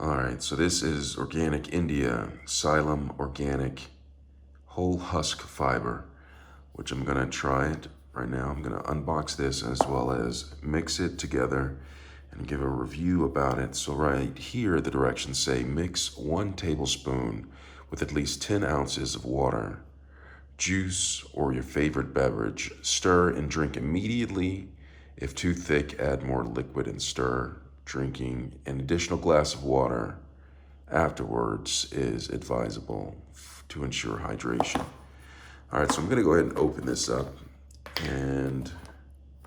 All right, so this is Organic India Psyllium Organic Whole Husk Fiber, which I'm gonna try it right now. I'm gonna unbox this as well as mix it together and give a review about it. So right here, the directions say mix 1 tablespoon with at least 10 ounces of water, juice, or your favorite beverage. Stir and drink immediately. If too thick, add more liquid and stir. Drinking an additional glass of water afterwards is advisable to ensure hydration. All right, so I'm gonna go ahead and open this up and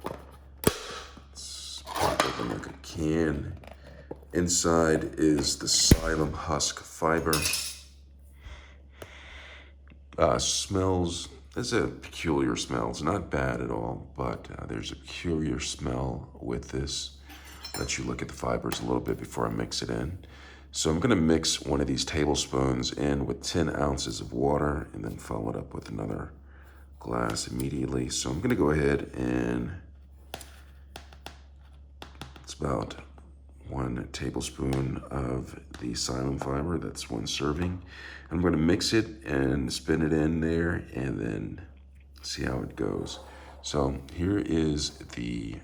let's pop open like a can. Inside is the Psyllium Husk fiber. Smells, there's a peculiar smell. It's not bad at all, but there's a peculiar smell with this. Let you look at the fibers a little bit before I mix it in. So I'm gonna mix 1 of these tablespoons in with 10 ounces of water and then follow it up with another glass immediately. So I'm gonna go ahead and it's about 1 tablespoon of the Psyllium fiber. That's 1 serving. I'm gonna mix it and spin it in there and then see how it goes. So here is the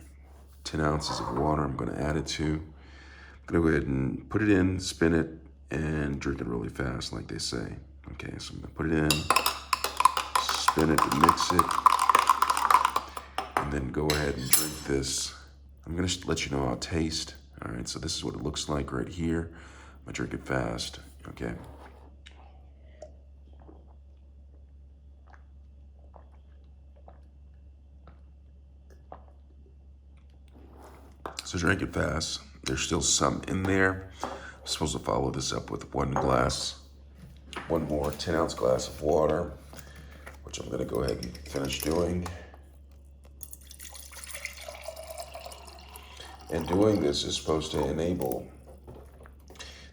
10 ounces of water I'm gonna add it to. I'm gonna go ahead and put it in, spin it, and drink it really fast like they say. Okay, so I'm gonna put it in, spin it and mix it, and then go ahead and drink this. I'm gonna let you know how it tastes. All right, so this is what it looks like right here. I'm gonna drink it fast, okay? So drink it fast. There's still some in there. I'm supposed to follow this up with 1 more 10-ounce glass of water, which I'm gonna go ahead and finish doing. And doing this is supposed to enable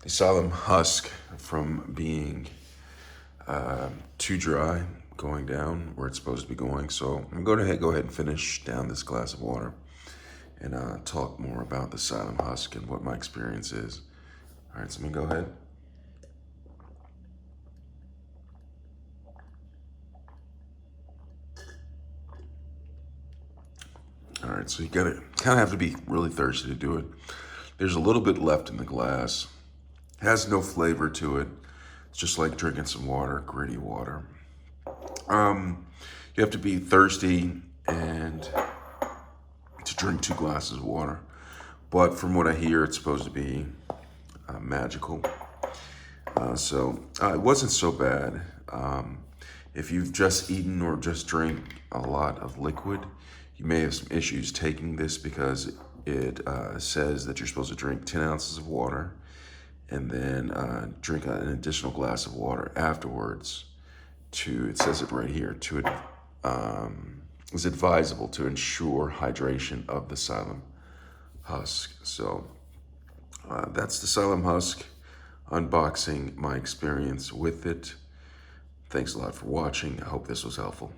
the Psyllium husk from being too dry, going down where it's supposed to be going. So I'm going to go ahead and finish down this glass of water and talk more about the Psyllium husk and what my experience is. All right, so I'm gonna go ahead. All right, so you gotta kind of have to be really thirsty to do it. There's a little bit left in the glass. It has no flavor to it. It's just like drinking some water, gritty water. You have to be thirsty and to drink 2 glasses of water. But from what I hear, it's supposed to be magical. So it wasn't so bad. If you've just eaten or just drank a lot of liquid, you may have some issues taking this because it says that you're supposed to drink 10 ounces of water and then drink an additional glass of water afterwards. It says it right here, is advisable to ensure hydration of the Psyllium husk. So that's the Psyllium husk, unboxing my experience with it. Thanks a lot for watching. I hope this was helpful.